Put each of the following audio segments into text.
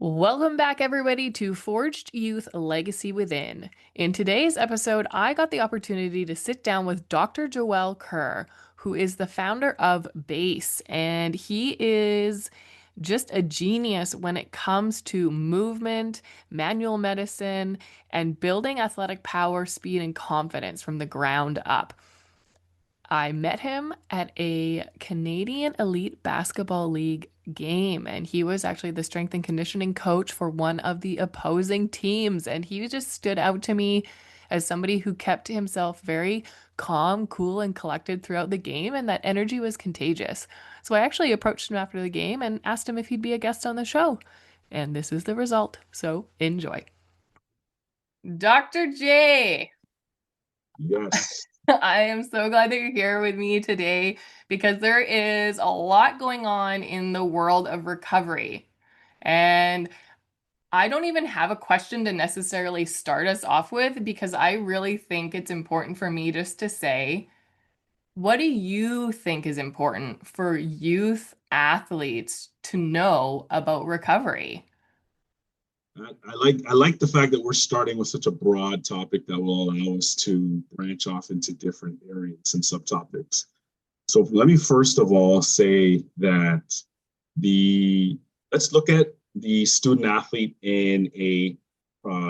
Welcome back, everybody, to Forged Youth Legacy Within. In today's episode, I got the opportunity to sit down with Dr. Joel Kerr, who is the founder of BASE, and he is just a genius when it comes to movement, manual medicine, and building athletic power, speed, and confidence from the ground up. I met him at a Canadian Elite Basketball League game, and he was actually the strength and conditioning coach for one of the opposing teams. And he just stood out to me as somebody who kept himself very calm, cool, and collected throughout the game, and that energy was contagious. So I actually approached him after the game and asked him if he'd be a guest on the show. And this is the result. So enjoy. Dr. J. Yes. I am so glad that you're here with me today because there is a lot going on in the world of recovery. And I don't even have a question to necessarily start us off with because I really think it's important for me just to say, what do you think is important for youth athletes to know about recovery? I like the fact that we're starting with such a broad topic that will allow us to branch off into different areas and subtopics. So let me first of all say that the let's look at the student athlete in a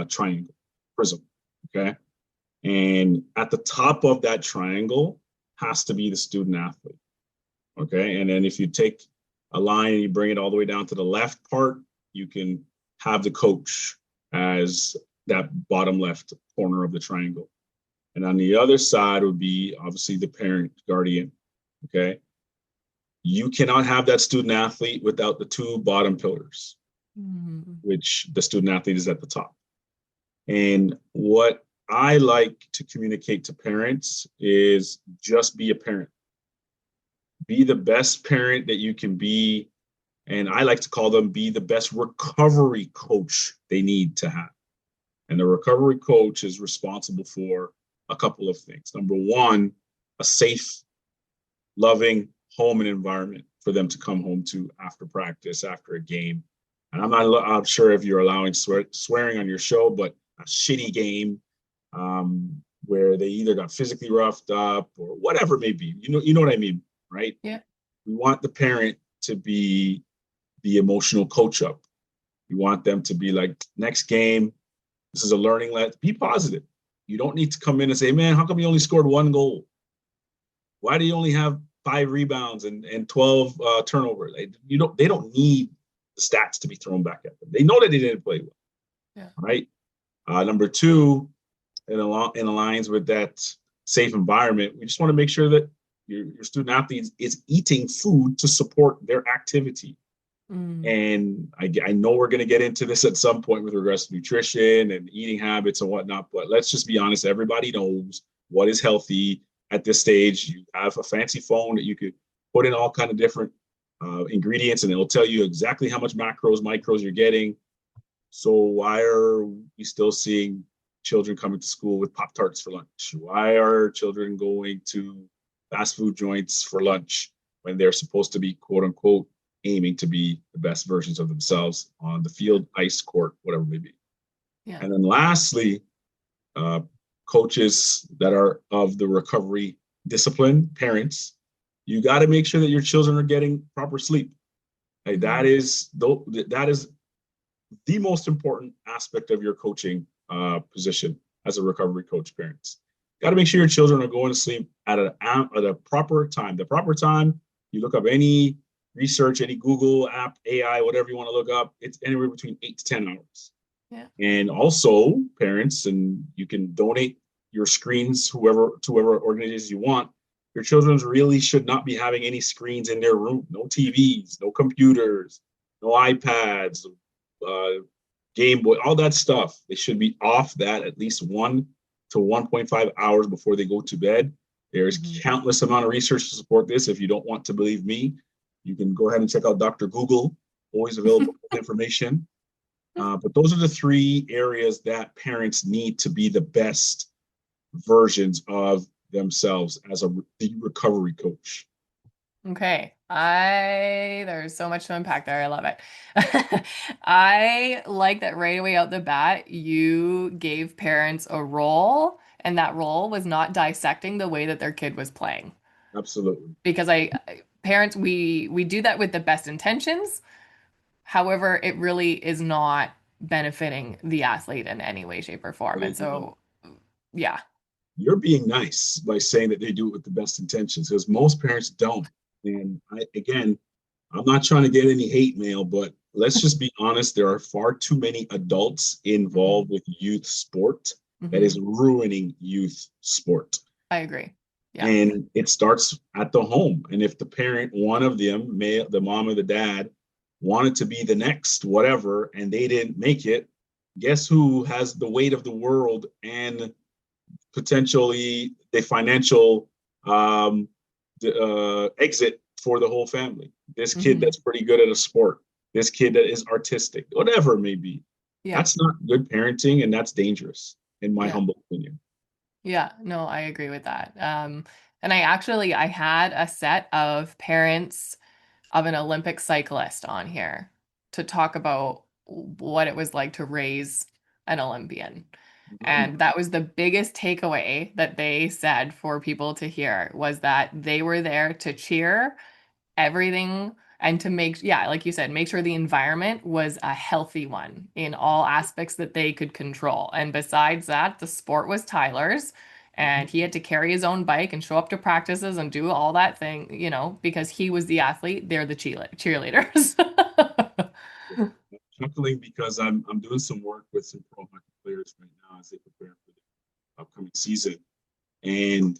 triangle prism, okay? And at the top of that triangle has to be the student athlete, okay? And then if you take a line and you bring it all the way down to the left part, you can have the coach as that bottom left corner of the triangle. And on the other side would be obviously the parent, guardian. Okay. You cannot have that student athlete without the two bottom pillars, Mm-hmm. which the student athlete is at the top. And what I like to communicate to parents is just be a parent. Be the best parent that you can be. And I like to call them be the best recovery coach they need to have. And the recovery coach is responsible for a couple of things. Number one, a safe, loving home and environment for them to come home to after practice, after a game. And I'm sure if you're allowing swearing on your show, but a shitty game where they either got physically roughed up or whatever it may be. You know what I mean, right? Yeah. We want the parent to be the emotional coach up. We want them to be like, next game, this is a learning let. Be positive. You don't need to come in and say, man, how come you only scored one goal? Why do you only have 5 rebounds and 12 turnovers? They don't need the stats to be thrown back at them. They know that they didn't play well. Yeah. Right. Number two, in aligns with that safe environment, we just want to make sure that your student athlete is eating food to support their activity. And I know we're going to get into this at some point with regards to nutrition and eating habits and whatnot, but let's just be honest. Everybody knows what is healthy at this stage. You have a fancy phone that you could put in all kind of different ingredients, and it'll tell you exactly how much macros, micros you're getting. So why are we still seeing children coming to school with Pop-Tarts for lunch? Why are children going to fast food joints for lunch when they're supposed to be, quote unquote, aiming to be the best versions of themselves on the field, ice court, whatever it may be? Yeah. And then lastly, coaches that are of the recovery discipline, parents, you got to make sure that your children are getting proper sleep. Like that is the most important aspect of your coaching position as a recovery coach. Parents got to make sure your children are going to sleep at a proper time. The proper time, you look up any research, any Google app, AI, whatever you want to look up, it's anywhere between 8 to 10 hours. Yeah. And also, parents, and you can donate your screens to whoever organizations you want. Your children really should not be having any screens in their room. No TVs, no computers, no iPads, Game Boy, all that stuff. They should be off that at least 1 to 1.5 hours before they go to bed. There's countless amount of research to support this. If you don't want to believe me, you can go ahead and check out Dr. Google, always available with information. But those are the 3 areas that parents need to be the best versions of themselves as the recovery coach. Okay. There's so much to unpack there. I love it. I like that right away out the bat, you gave parents a role, and that role was not dissecting the way that their kid was playing. Absolutely. Because parents, we do that with the best intentions. However, it really is not benefiting the athlete in any way, shape, or form. It And is not. so, yeah. You're being nice by saying that they do it with the best intentions, because most parents don't. And again, I'm not trying to get any hate mail, but let's just be honest. There are far too many adults Hmm. involved with youth sport that is Hmm. ruining youth sport. I agree. Yeah. And it starts at the home. And if the parent, one of them, the mom or the dad, wanted to be the next whatever, and they didn't make it, guess who has the weight of the world and potentially the financial um, exit for the whole family? This kid Hmm. that's pretty good at a sport, this kid that is artistic, whatever it may be. Yeah. That's not good parenting, and that's dangerous, in my Yeah. humble opinion. Yeah. No, I agree with that. And I had a set of parents of an Olympic cyclist on here to talk about what it was like to raise an Olympian. Mm-hmm. And that was the biggest takeaway that they said for people to hear was that they were there to cheer everything and to make, yeah, like you said, make sure the environment was a healthy one in all aspects that they could control. And besides that, the sport was Tyler's. And he had to carry his own bike and show up to practices and do all that thing, because he was the athlete, they're the cheerleaders. Chuckling because I'm doing some work with some pro hockey players right now as they prepare for the upcoming season. And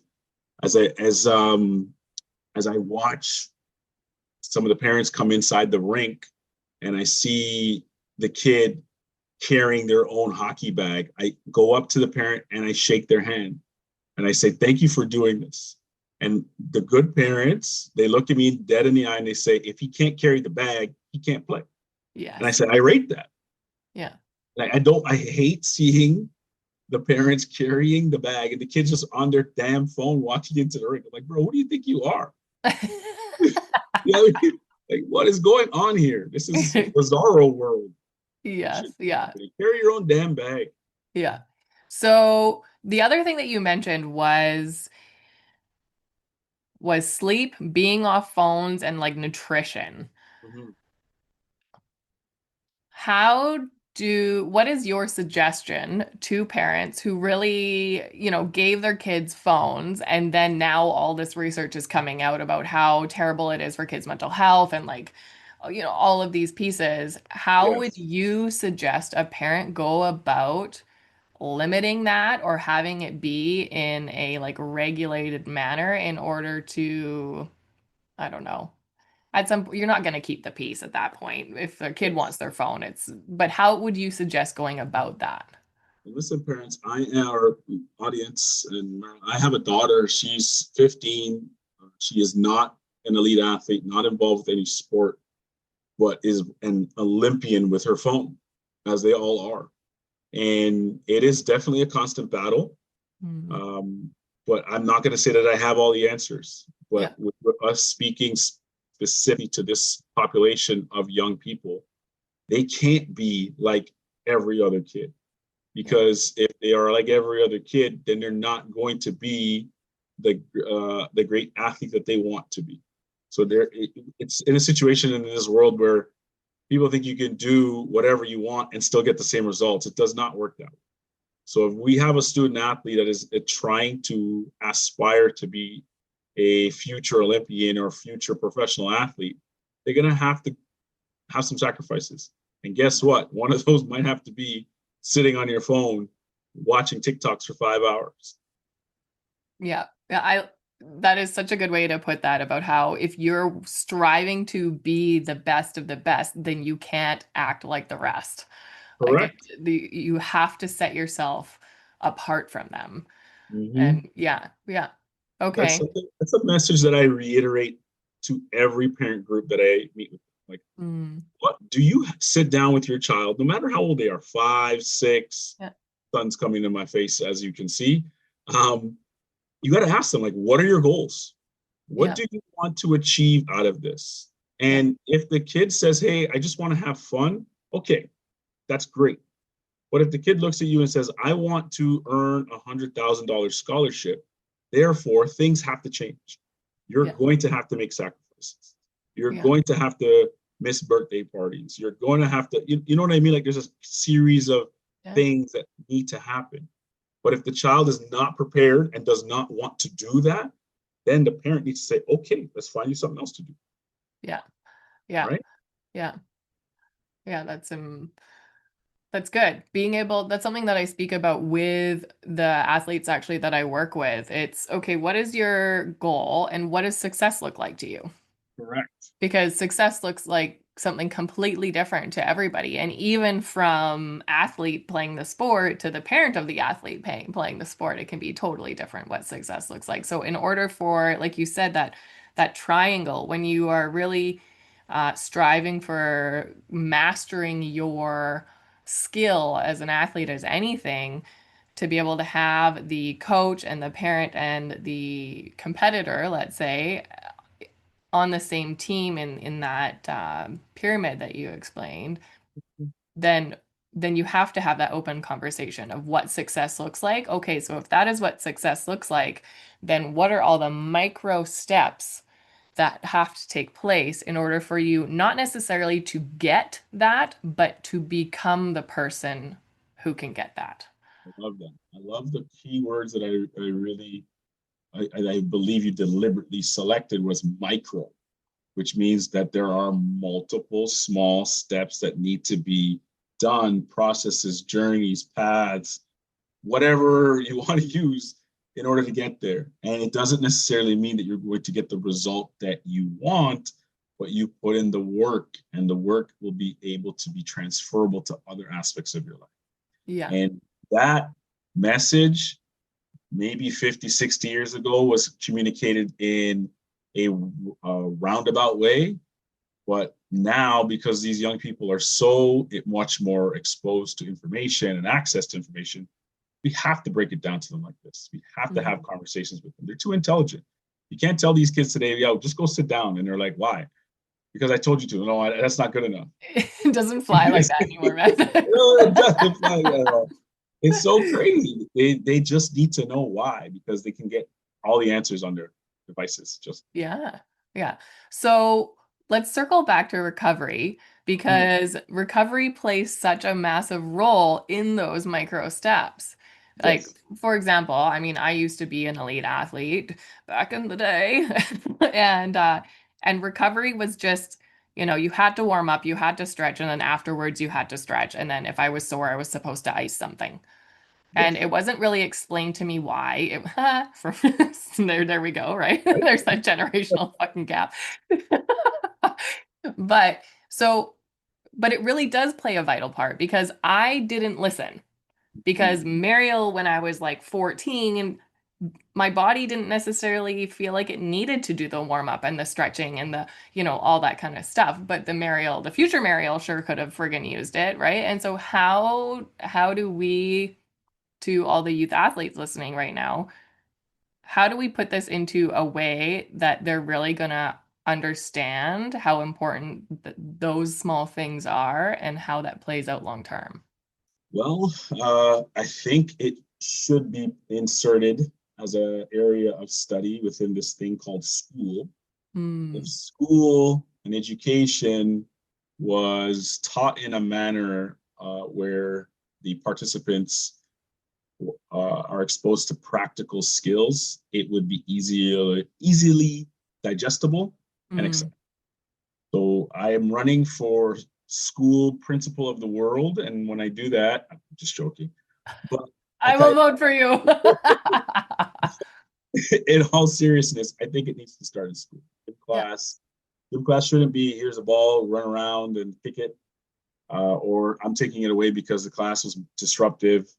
as I as I watch some of the parents come inside the rink and I see the kid carrying their own hockey bag, I go up to the parent and I shake their hand and I say, "Thank you for doing this." And the good parents, they look at me dead in the eye and they say, "If he can't carry the bag, he can't play." And I Yes. said, "I rate that." Yeah. I hate seeing the parents carrying the bag and the kids just on their damn phone watching into the rink. I'm like, bro, what do you think you are? You know, like, what is going on here? This is bizarro world. You Yes. should Yeah. carry your own damn bag. Yeah. So the other thing that you mentioned was sleep, being off phones, and like nutrition. Mm-hmm. What is your suggestion to parents who really, gave their kids phones and then now all this research is coming out about how terrible it is for kids' mental health and like, all of these pieces. How would Yes. you suggest a parent go about limiting that or having it be in a like regulated manner in order to, I don't know, you're not going to keep the peace at that point if the kid wants Yes. their phone. But how would you suggest going about that? Listen, parents, I am our audience, and I have a daughter. She's 15. She is not an elite athlete, not involved with any sport, but is an Olympian with her phone, as they all are. And it is definitely a constant battle. Mhm. Um, but I'm not going to say that I have all the answers. But Yeah. with us speaking specifically to this population of young people, they can't be like every other kid, Yeah. because if they are like every other kid, then they're not going to be the great athlete that they want to be. So it's in a situation in this world where people think you can do whatever you want and still get the same results. It does not work that way. So if we have a student athlete that is trying to aspire to be a future Olympian or future professional athlete, they're going to have some sacrifices. And guess what? One of those might have to be sitting on your phone watching TikToks for 5 hours. Yeah. Yeah. That is such a good way to put that about how if you're striving to be the best of the best, then you can't act like the rest. Like Correct. you have to set yourself apart from them. Mm-hmm. And yeah, yeah. That's Okay. something. That's a message that I reiterate to every parent group that I meet with. Like, Mm, what do you sit down with your child, no matter how old they are, 5, 6? yeah. Sun's coming to my face, as you can see. Um, you got to ask them, like, what are your goals? What Yeah. do you want to achieve out of this? Yeah. And if the kid says, hey, I just want to have fun, okay, that's great. But if the kid looks at you and says, I want to earn $100,000 scholarship, therefore things have to change. You're Yeah. going to have to make sacrifices. You're Yeah. going to have to miss birthday parties. You're going to have to, you know what I mean? Like there's a series of Yeah. things that need to happen. But if the child is not prepared and does not want to do that, then the parent needs to say, okay, let's find you something else to do. Yeah. Yeah. Right? Yeah. Yeah. That's good. Being able, that's something that I speak about with the athletes actually that I work with. It's okay, what is your goal and what does success look like to you? Correct. Because success looks like something completely different to everybody. And even from athlete playing the sport to the parent of the athlete playing the sport, it can be totally different what success looks like. So in order for, like you said, that triangle, when you are really striving for mastering your skill as an athlete as anything, to be able to have the coach and the parent and the competitor, let's say, on the same team in that pyramid that you explained, then you have to have that open conversation of what success looks like. Okay, so if that is what success looks like, then what are all the micro steps that have to take place in order for you not necessarily to get that, but to become the person who can get that? I love that. I love the key words that I really, I believe you deliberately selected was micro, which means that there are multiple small steps that need to be done, processes, journeys, paths, whatever you want to use in order to get there. And it doesn't necessarily mean that you're going to get the result that you want, but you put in the work, and the work will be able to be transferable to other aspects of your life. Yeah. And that message, maybe 50, 60 years ago, was communicated in a roundabout way. But now, because these young people are so much more exposed to information and access to information, we have to break it down to them like this. We have to have Mhm. conversations with them. They're too intelligent. You can't tell these kids today, yo, just go sit down. And they're like, why? Because I told you to. No, that's not good enough. It doesn't fly like that anymore, man. No, it doesn't fly like that. It's so crazy. They just need to know why, because they can get all the answers on their devices. Just Yeah. Yeah. So let's circle back to recovery because recovery plays such a massive role in those micro steps. Like, yes, for example, I mean, I used to be an elite athlete back in the day, and recovery was just, you had to warm up, you had to stretch, and then afterwards you had to stretch. And then if I was sore, I was supposed to ice something. And yes, it wasn't really explained to me why. There we go, right? There's that generational fucking gap. But so, but it really does play a vital part because I didn't listen. Because Mariel, when I was like 14, my body didn't necessarily feel like it needed to do the warm up and the stretching and all that kind of stuff. But the future Mariel sure could have friggin' used it, right? And so how do we, to all the youth athletes listening right now, how do we put this into a way that they're really going to understand how important those small things are and how that plays out long term? well, I think it should be inserted as an area of study within this thing called school. If Hmm. school and education was taught in a manner where the participants are exposed to practical skills, it would be easily digestible and Hmm. acceptable. So I am running for school principal of the world, and when I do that, I'm just joking. But I I tell will you, vote for you. in all seriousness, I think it needs to start in school. Gym Yeah. class, gym class shouldn't be here's a ball, run around and kick it, or I'm taking it away because the class was disruptive.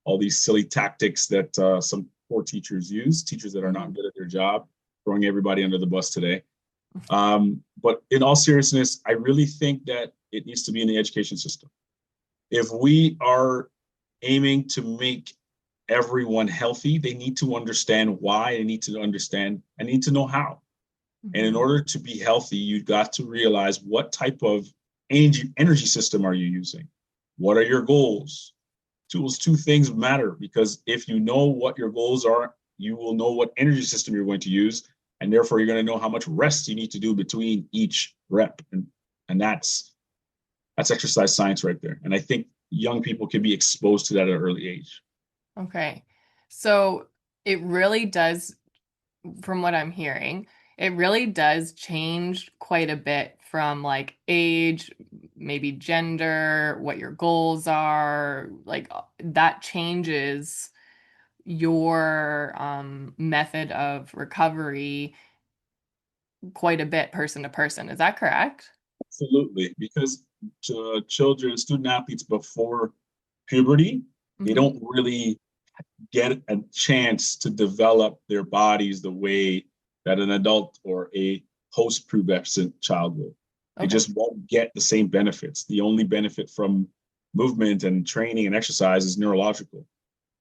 All these silly tactics that some poor teachers use, teachers that are not Mhm. good at their job, throwing everybody under the bus today. But in all seriousness, I really think that it needs to be in the education system. If we are aiming to make everyone healthy, they need to understand why, they need to understand, and need to know how. And in Hmm. order to be healthy, you've got to realize what type of energy system are you using? What are your goals? Those two things matter, because if you know what your goals are, you will know what energy system you're going to use. And therefore, you're going to know how much rest you need to do between each rep. And that's exercise science right there. And I think young people can be exposed to that at an early age. Okay. So it really does, from what I'm hearing, it really does change quite a bit from like age, maybe gender, what your goals are, like that changes your method of recovery quite a bit person to person. Is that correct? Absolutely, because children, student athletes before puberty, they Hmm. don't really get a chance to develop their bodies the way that an adult or a post-pubescent child will. They Okay. just won't get the same benefits. The only benefit from movement and training and exercise is neurological.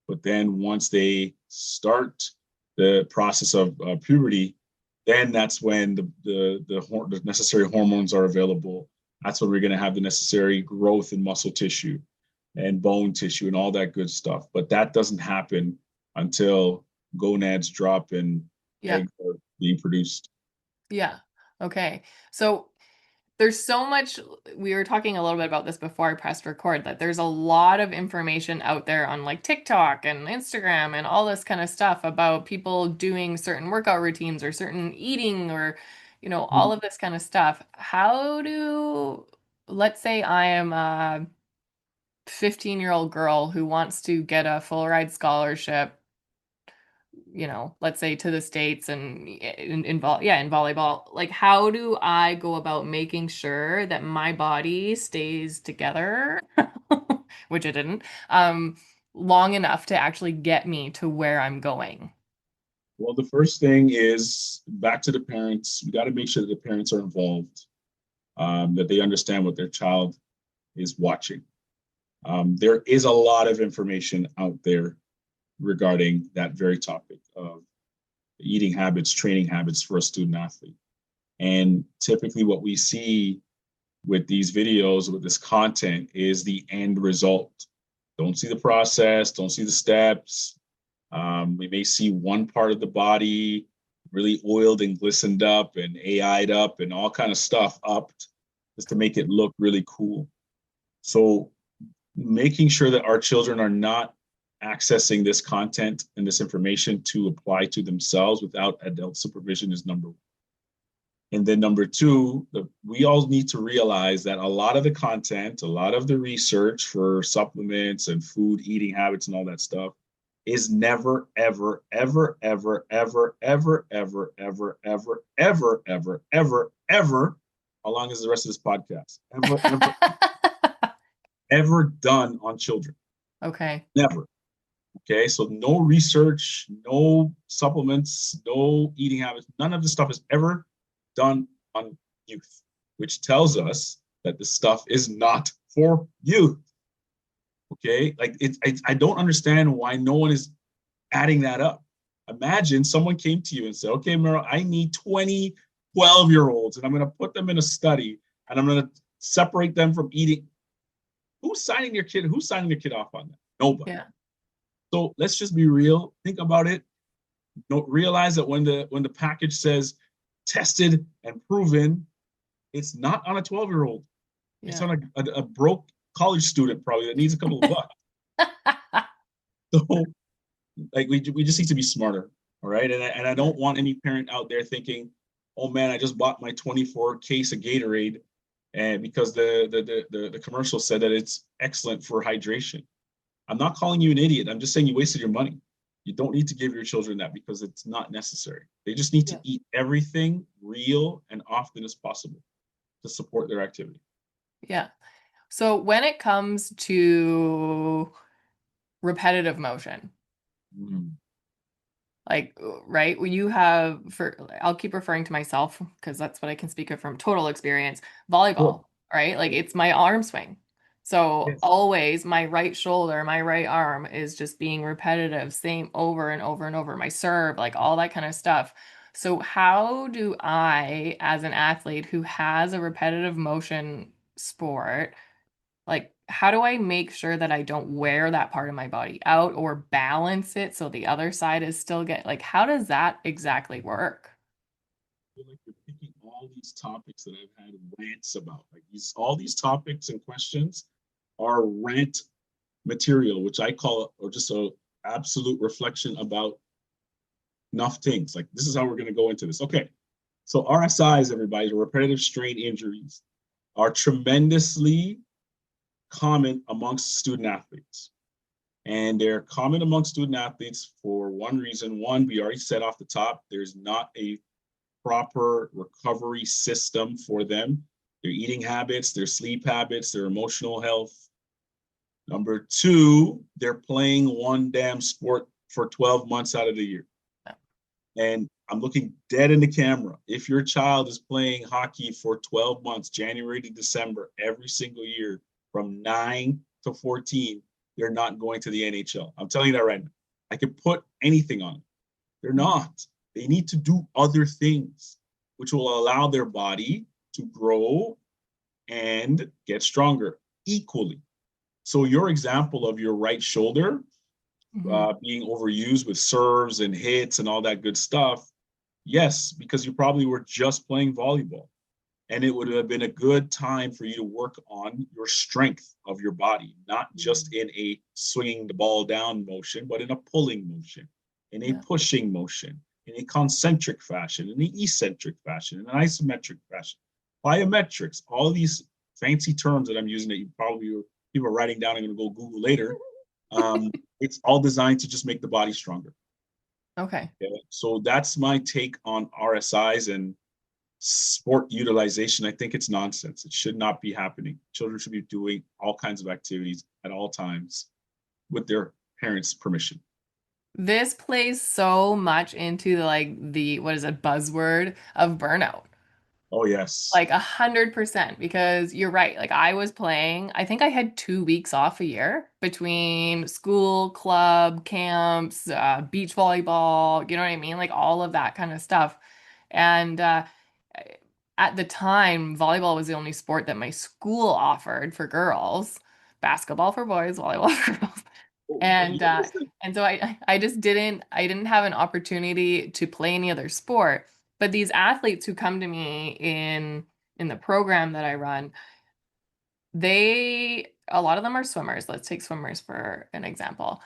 But then once they start the process of puberty, then that's when the necessary hormones are available. That's when we're going to have the necessary growth in muscle tissue and bone tissue and all that good stuff. But that doesn't happen until gonads drop and Yeah. eggs are being produced. Yeah. Okay. So there's so much, we were talking a little bit about this before I pressed record, that there's a lot of information out there on like TikTok and Instagram and all this kind of stuff about people doing certain workout routines or certain eating or, all of this kind of stuff. How do, let's say I am a 15-year-old girl who wants to get a full ride scholarship, let's say to the States and in volleyball, like how do I go about making sure that my body stays together, which it didn't, um, long enough to actually get me to where I'm going? Well, the first thing is back to the parents. We got to make sure that the parents are involved, that they understand what their child is watching. There is a lot of information out there regarding that very topic of eating habits, training habits for a student athlete. And typically, what we see with these videos, with this content, is the end result. Don't see the process, don't see the steps. We may see one part of the body really oiled and glistened up and AI'd up and all kind of stuff up just to make it look really cool. So making sure that our children are not accessing this content and this information to apply to themselves without adult supervision is number one. And then number two, we all need to realize that a lot of the content, a lot of the research for supplements and food, eating habits, and all that stuff is never, ever, ever, ever, ever, ever, ever, ever, ever, ever, ever, ever, ever, how long is the rest of this podcast? Ever, ever, ever done on children. Okay. Never. Okay. So no research, no supplements, no eating habits. None of this stuff is ever done on youth, which tells us that the stuff is not for youth. Okay. Like I don't understand why no one is adding that up. Imagine someone came to you and said, okay, Meryl, I need 20 12-year olds and I'm going to put them in a study and I'm going to separate them from eating. Who's signing your kid? Who's signing your kid off on that? Nobody. Yeah. So let's just be real. Think about it. Don't realize that when the package says tested and proven, it's not on a 12-year-old. It's Yeah. on a broke college student probably that needs a couple of bucks. So like we just need to be smarter. All right. And I Yeah. don't want any parent out there thinking, oh man, I just bought my 24 case of Gatorade and because the commercial said that it's excellent for hydration. I'm not calling you an idiot. I'm just saying you wasted your money. You don't need to give your children that because it's not necessary. They just need to Yeah. eat everything real and often as possible to support their activity. Yeah. So when it comes to repetitive motion, Mm. like, right, when you have, for, I'll keep referring to myself because that's what I can speak of from total experience, Sure. volleyball, right? Like it's my arm swing. So Yes. always my right shoulder, my right arm is just being repetitive, same over and over and over. My serve, like all that kind of stuff. So how do I, as an athlete who has a repetitive motion sport, like how do I make sure that I don't wear that part of my body out or balance it so the other side is still like how does that exactly work? Feel like you're picking all these topics that I've had rants about. Like all these topics and questions are rant material, which I call or just a absolute reflection about enough things. Like this is how we're going to go into this. Okay, so RSIs, everybody, repetitive strain injuries, are tremendously common amongst student athletes. And they're common among student athletes for one reason. One, we already said off the top, there's not a proper recovery system for them. Their eating habits, their sleep habits, their emotional health. Number two, they're playing one damn sport for 12 months out of the year. And I'm looking dead in the camera. If your child is playing hockey for 12 months, January to December, every single year, from 9 to 14, they're not going to the NHL. I'm telling you that right now. I can put anything on it. They're not. They need to do other things, which will allow their body to grow and get stronger equally. So your example of your right shoulder Mhm. being overused with serves and hits and all that good stuff, yes, because you probably were just playing volleyball. And it would have been a good time for you to work on your strength of your body, not just in a swinging the ball down motion, but in a pulling motion, in a Yeah. pushing motion, in a concentric fashion, in an eccentric fashion, in an isometric fashion. Plyometrics, all these fancy terms that I'm using that you probably people are writing down and going to go Google later. It's all designed to just make the body stronger. Okay. Okay? So that's my take on RSIs and sport utilization. I think it's nonsense. It should not be happening. Children should be doing all kinds of activities at all times with their parents' permission. This plays so much into the what is it, buzzword of burnout. Oh, yes. Like 100%, because you're right. Like I was playing, I think I had 2 weeks off a year between school, club, camps, beach volleyball, you know what I mean? Like all of that kind of stuff. And at the time, volleyball was the only sport that my school offered for girls, basketball for boys, volleyball for girls. Oh, you And know, uh, listen, and so I just didn't have an opportunity to play any other sport. But these athletes who come to me in the program that I run, a lot of them are swimmers. Let's take swimmers for an example.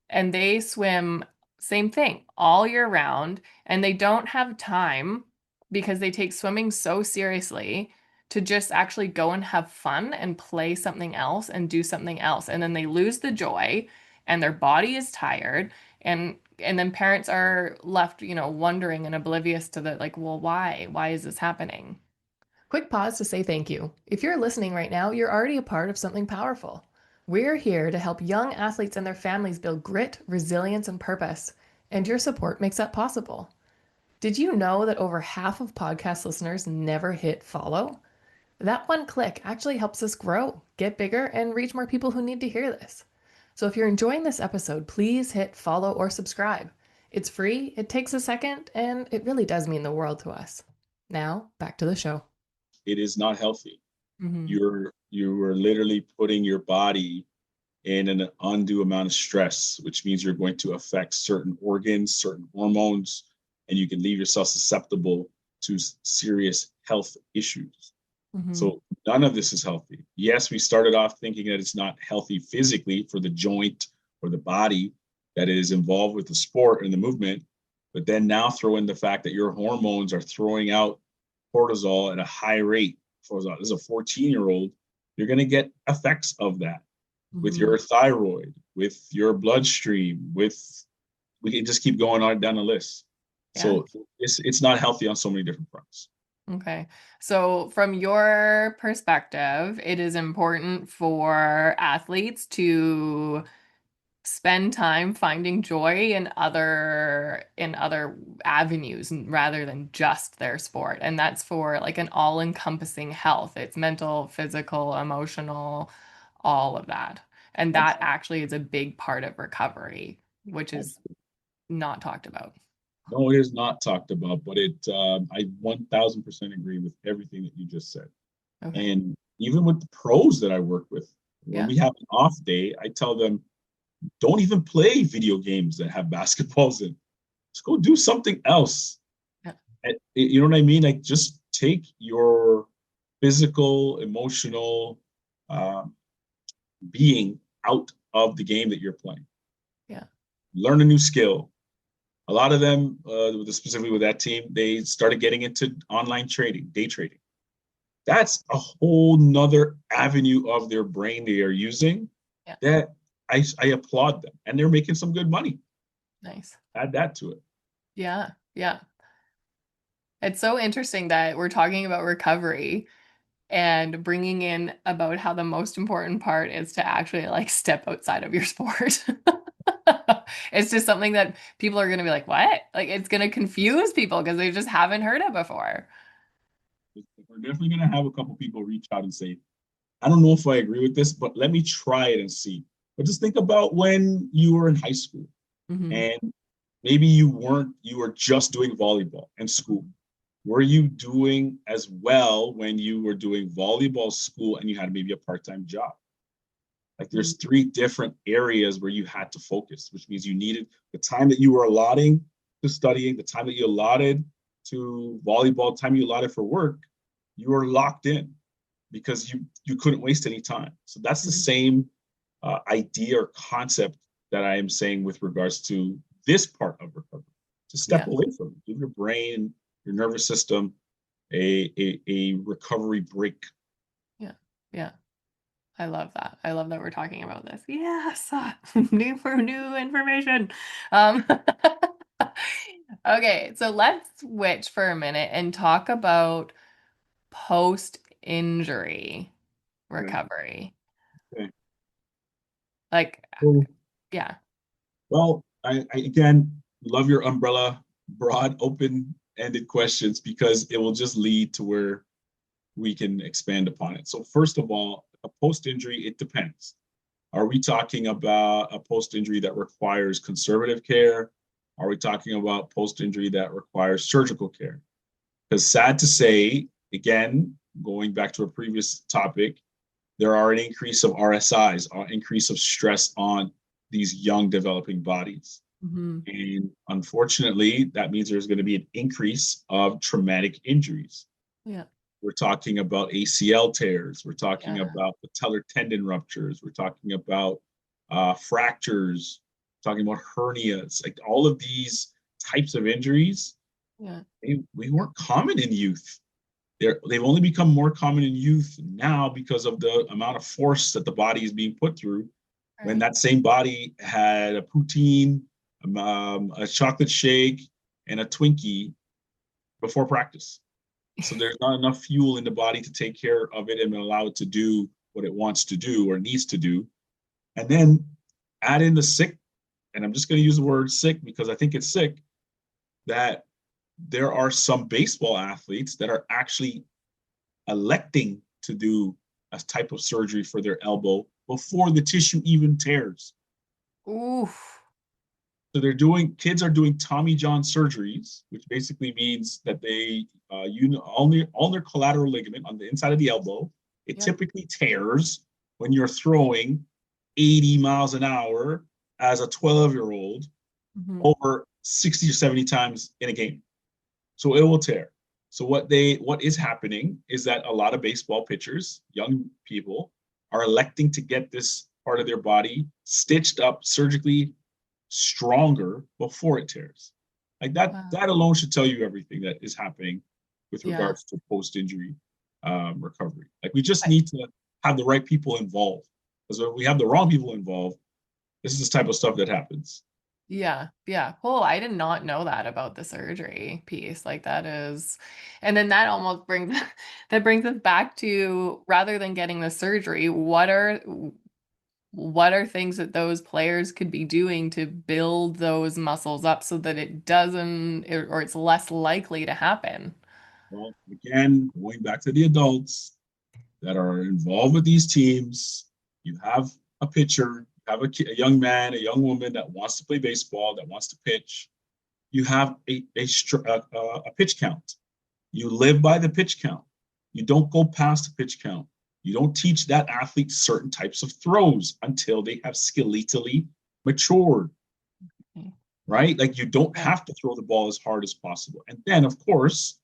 And they swim same thing all year round, and they don't have time because they take swimming so seriously to just actually go and have fun and play something else and do something else. And then they lose the joy and their body is tired and then parents are left, wondering and oblivious to the like, well, why? Why is this happening? Quick pause to say thank you. If you're listening right now, you're already a part of something powerful. We're here to help young athletes and their families build grit, resilience, and purpose, and your support makes that possible. Did you know that over half of podcast listeners never hit follow? That one click actually helps us grow, get bigger, and reach more people who need to hear this. So if you're enjoying this episode, please hit follow or subscribe. It's free, it takes a second, and it really does mean the world to us. Now, back to the show. it is not healthy. Mm-hmm. You are literally putting your body in an undue amount of stress, which means you're going to affect certain organs, certain hormones, and you can leave yourself susceptible to serious health issues. Mm-hmm. So none of this is healthy. Yes, we started off thinking that it's not healthy physically for the joint or the body that is involved with the sport and the movement, but then now throw in the fact that your hormones are throwing out cortisol at a high rate. Cortisol. As a 14-year-old, you're going to get effects of that with Mm-hmm. your thyroid, with your bloodstream, with we can just keep going on down the list. Yeah. So it's not healthy on so many different fronts. Okay. So, from your perspective, it is important for athletes to spend time finding joy in other avenues rather than just their sport. And that's for like an all-encompassing health. It's mental, physical, emotional, all of that. And that actually is a big part of recovery, which is not talked about. No, it is not talked about, but I 1000% agree with everything that you just said. Okay. And even with the pros that I work with, when Yeah. we have an off day, I tell them, don't even play video games that have basketballs in. Just go do something else. Yeah. You know what I mean? Like just take your physical, emotional uh, being out of the game that you're playing. Yeah. Learn a new skill. A lot of them, specifically with that team, they started getting into online trading, day trading. That's a whole nother avenue of their brain they are using Yeah. that I applaud them. And they're making some good money. Nice. Add that to it. Yeah. Yeah. It's so interesting that we're talking about recovery and bringing in about how the most important part is to actually like step outside of your sport. It's just something that people are going to be like, what? Like it's going to confuse people because they just haven't heard it before. We're definitely going to have a couple people reach out and say, I don't know if I agree with this, but let me try it and see. But just think about when you were in high school Hmm. and maybe you were just doing volleyball in school. Were you doing as well when you were doing volleyball school and you had maybe a part-time job? Like there's three different areas where you had to focus, which means you needed the time that you were allotting to studying, the time that you allotted to volleyball, time you allotted for work, you were locked in because you couldn't waste any time. So that's the Hmm. same idea or concept that I am saying with regards to this part of recovery. To step Yeah. away from it, give your brain, your nervous system a recovery break. Yeah. Yeah. I love that. I love that we're talking about this. Yes. New information. Um, okay, so let's switch for a minute and talk about post-injury Okay. recovery. Okay. Like, So, yeah. well, I again love your umbrella, broad, open-ended questions because it will just lead to where we can expand upon it. So, first of all, a post-injury, it depends. Are we talking about a post-injury that requires conservative care? Are we talking about post-injury that requires surgical care? Because sad to say, again, going back to a previous topic, there are an increase of RSIs, an increase of stress on these young developing bodies. Hmm. And unfortunately, that means there's going to be an increase of traumatic injuries. Yeah. We're talking about ACL tears. We're talking Yeah. about patellar tendon ruptures. We're talking about fractures, talking about hernias. Like all of these types of injuries, Yeah. we weren't common in youth. They've only become more common in youth now because of the amount of force that the body is being put through. When Right. that same body had a poutine, a chocolate shake, and a Twinkie before practice. So there's not enough fuel in the body to take care of it and allow it to do what it wants to do or needs to do. And then add in the sick, and I'm just going to use the word sick because I think it's sick, that there are some baseball athletes that are actually electing to do a type of surgery for their elbow before the tissue even tears. Oof. So kids are doing Tommy John surgeries, which basically means that they, all their collateral ligament on the inside of the elbow, it Yep. typically tears when you're throwing 80 miles an hour as a 12-year-old Hmm. over 60 or 70 times in a game. So it will tear. So what is happening is that a lot of baseball pitchers, young people, are electing to get this part of their body stitched up surgically stronger before it tears. Like Wow. that alone should tell you everything that is happening with Yeah. regards to post-injury recovery. Like we just I- need to have the right people involved. Because if we have the wrong people involved, this is the type of stuff that happens. Yeah, yeah. Oh, I did not know that about the surgery piece. Like that is, and then that almost brings that brings us back to rather than getting the surgery, what are things that those players could be doing to build those muscles up so that it doesn't or it's less likely to happen? Well, again, going back to the adults that are involved with these teams, you have a pitcher, you have a young man, a young woman that wants to play baseball, that wants to pitch. you have a pitch count. You live by the pitch count. You don't go past the pitch count. You don't teach that athlete certain types of throws until they have skeletally matured, right? Like you don't Yeah. have to throw the ball as hard as possible. And then, of course,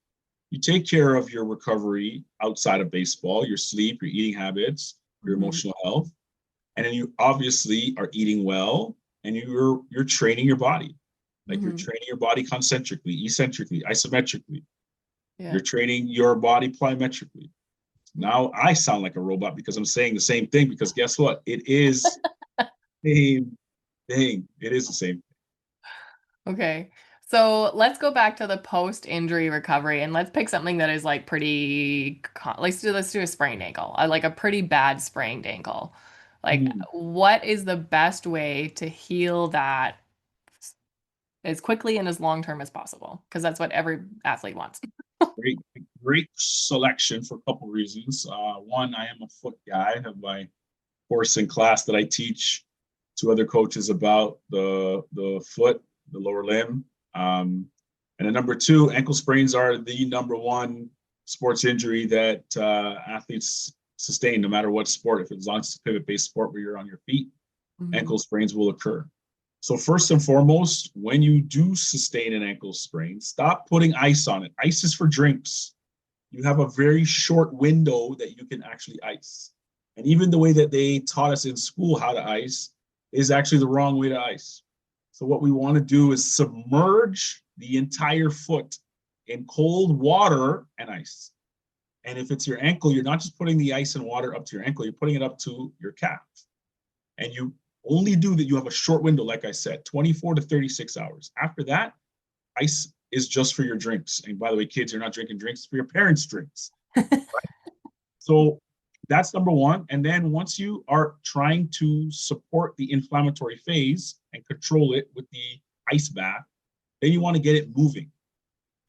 you take care of your recovery outside of baseball, your sleep, your eating habits, your Mm-hmm. emotional health. And then you obviously are eating well and you're training your body. Like you're Mm-hmm. training your body concentrically, eccentrically, isometrically. Yeah. You're training your body plyometrically. Now I sound like a robot because I'm saying the same thing, because guess what? It is the same thing. It is the same. Okay. So let's go back to the post-injury recovery and let's pick something that is like let's do a sprained ankle. Like a pretty bad sprained ankle. Like Hmm. what is the best way to heal that as quickly and as long term as possible? Because that's what every athlete wants. Great, great selection for a couple of reasons. One, I am a foot guy. I have my course in class that I teach to other coaches about the foot, the lower limb. And then number two, ankle sprains are the number one sports injury that athletes sustain, no matter what sport. If it's long as it's a pivot-based sport where you're on your feet, Mhm. ankle sprains will occur. So first and foremost, when you do sustain an ankle sprain, stop putting ice on it. Ice is for drinks. You have a very short window that you can actually ice. And even the way that they taught us in school how to ice is actually the wrong way to ice. So what we want to do is submerge the entire foot in cold water and ice. And if it's your ankle, you're not just putting the ice and water up to your ankle, you're putting it up to your calf. And you only do that, you have a short window, like I said, 24 to 36 hours. After that, ice is just for your drinks. And by the way, kids, you're not drinking drinks, it's for your parents' drinks. So that's number one. And then once you are trying to support the inflammatory phase and control it with the ice bath, then you want to get it moving.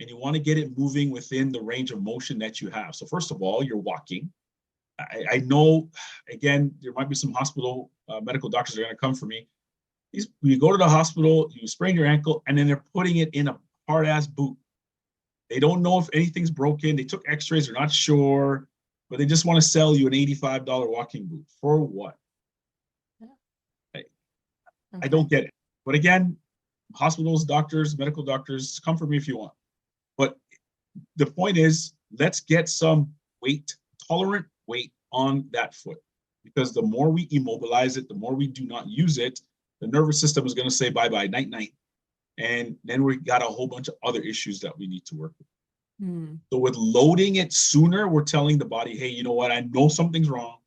And you want to get it moving within the range of motion that you have. So first of all, you're walking. I know, again, there might be some hospital medical doctors that are going to come for me. You go to the hospital, you sprain your ankle, and then they're putting it in a hard ass boot. They don't know if anything's broken. They took x-rays, they're not sure, but they just want to sell you an $85 walking boot. For what? I, I Okay. don't get it. But again, hospitals, doctors, medical doctors, come for me if you want. But the point is, let's get some weight, tolerant weight on that foot. Because the more we immobilize it, the more we do not use it, the nervous system is going to say bye-bye, night-night. And then we got a whole bunch of other issues that we need to work with. Hmm. So with loading it sooner, we're telling the body, hey, you know what? I know something's wrong,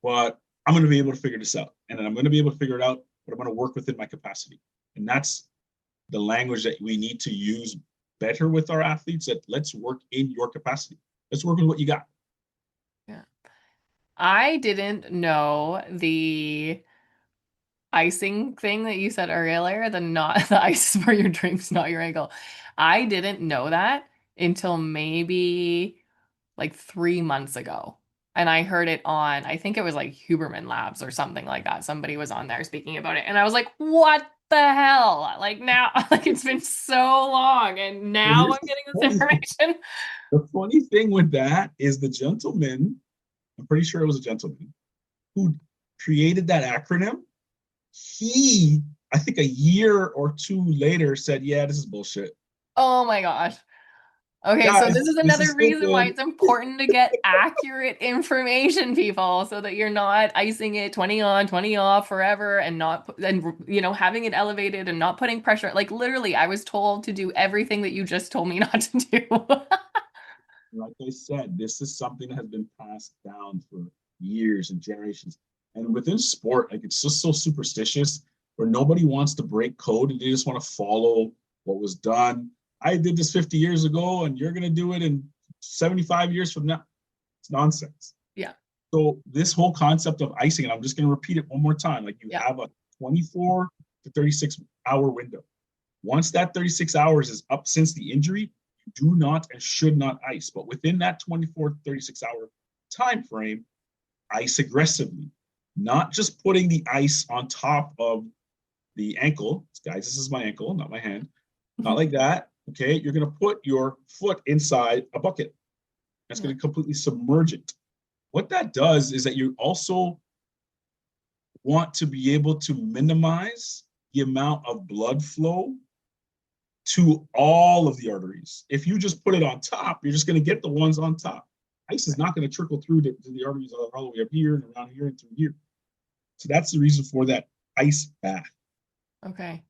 but I'm going to be able to figure this out. And then I'm going to be able to figure it out, but I'm going to work within my capacity. And that's the language that we need to use better with our athletes, that let's work in your capacity. Let's work with what you got. Yeah. I didn't know the icing thing that you said earlier, the not the ice is for your drinks, not your ankle. I didn't know that until maybe like 3 months ago. And I heard it on, I think it was like Huberman Labs or something like that. Somebody was on there speaking about it. And I was like, what the hell? Like now, like it's been so long and Well, now here's I'm getting this information. the funny thing with that is the gentleman, I'm pretty sure it was a gentleman, who created that acronym. He, I think a year or two later, said, yeah, this is bullshit. Oh my gosh. Okay, so this Guys, is this another is so reason why good. it's important to get accurate information, people, so that you're not icing it 20 on, 20 off forever and having it elevated and not putting pressure. Like literally, I was told to do everything that you just told me not to do. Like I said, this is something that has been passed down for years and generations. And within sport, like it's just so superstitious where nobody wants to break code and they just want to follow what was done. I did this 50 years ago and you're going to do it in 75 years from now. It's nonsense. Yeah, So this whole concept of icing, and I'm just going to repeat it one more time, like you yeah. have a 24 to 36-hour window. Once that 36 hours is up since the injury, you do not and should not ice. But within that 24 to 36-hour time frame, ice aggressively, not just putting the ice on top of the ankle. Guys, this is my ankle, not my hand. Not like that. Okay. You're going to put your foot inside a bucket. That's Yeah. going to completely submerge it. What that does is that you also want to be able to minimize the amount of blood flow to all of the arteries. If you just put it on top, you're just going to get the ones on top. Ice is not going to trickle through to the arteries all the way up here and around here and through here. So that's the reason for that ice bath. Okay.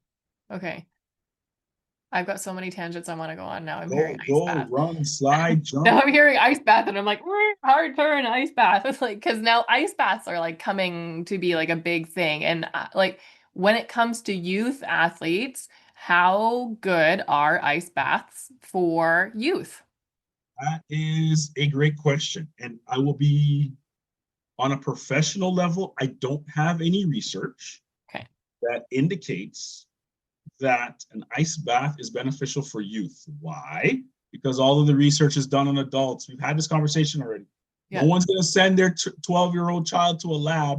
Okay. I've got so many tangents I want to go on now. I'm hearing Go, ice go, bath. run, slide, Now jump. I'm hearing ice bath and I'm like, hard turn, ice bath. It's like, because now ice baths are like coming to be like a big thing. And like when it comes to youth athletes, how good are ice baths for youth? That is a great question. And I will be on a professional level, I don't have any research Okay. that indicates that an ice bath is beneficial for youth. Why? Because all of the research is done on adults. We've had this conversation already. No Yeah. one's going to send their 12-year-old child to a lab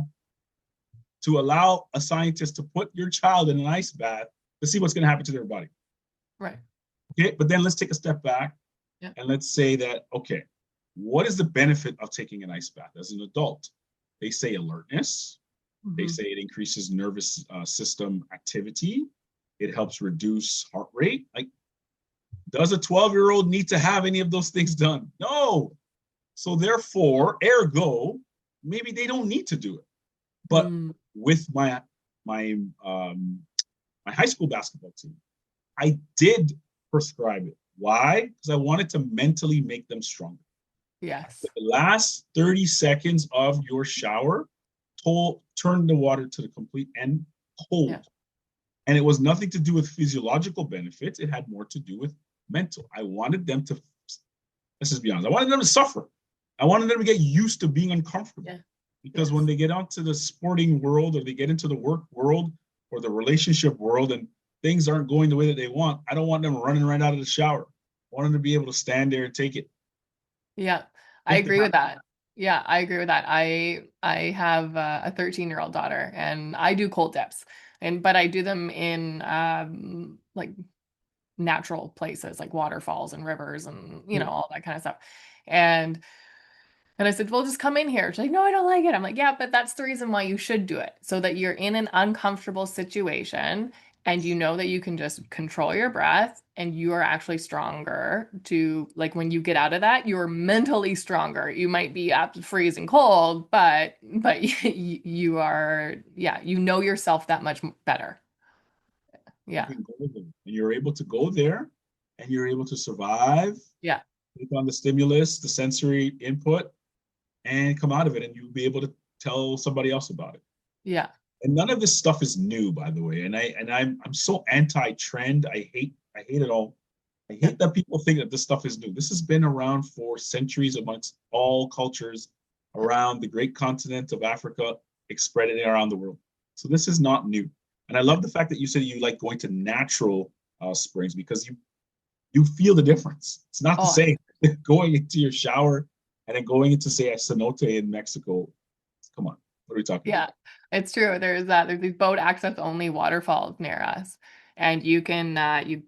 to allow a scientist to put your child in an ice bath to see what's going to happen to their body. Right. Okay, but then let's take a step back Yeah. and let's say that, okay, what is the benefit of taking an ice bath as an adult? They say alertness. They Hmm. say it increases nervous system activity. It helps reduce heart rate. Like, does a 12-year-old need to have any of those things done? No. So therefore, ergo, maybe they don't need to do it. But Mm. with my my high school basketball team, I did prescribe it. Why? Because I wanted to mentally make them stronger. Yes. The last 30 seconds of your shower, turn the water to the complete end Yeah. cold. And it was nothing to do with physiological benefits. It had more to do with mental. I wanted them to, let's just be honest, I wanted them to suffer. I wanted them to get used to being uncomfortable. Yeah. Because when Yes. they get onto the sporting world or they get into the work world or the relationship world and things aren't going the way that they want, I don't want them running right out of the shower. I want them to be able to stand there and take it. Yeah, I If they agree have with that. Yeah, I agree with that. I have a 13-year-old daughter and I do cold dips. And but I do them in like natural places like waterfalls and rivers and to. all that kind of stuff. And and I said, well, just come in here. She's like, no, I don't like it. I'm like, yeah, but that's the reason why you should do it. So that you're in an uncomfortable situation and you know that you can just control your breath and you are actually stronger to like when you get out of that, you're mentally stronger. You might be up freezing cold, but you are, yeah, you know yourself that much better. You Yeah. can go there. And you're able to go there and you're able to survive, Yeah. take on the stimulus, the sensory input, and come out of it. And you'll be able to tell somebody else about it. Yeah. And none of this stuff is new, by the way. I'm so anti-trend. I hate it all. I Yeah. hate that people think that this stuff is new. This has been around for centuries amongst all cultures Yeah. around the great continent of Africa, spreading around the world. So this is not new. And I Yeah. love the fact that you said you like going to natural springs because you feel the difference. It's not the Oh, same going into your shower and then going into say a cenote in Mexico. Come on, what are we talking about? yeah, it's true. There's these boat access only waterfalls near us. And you can you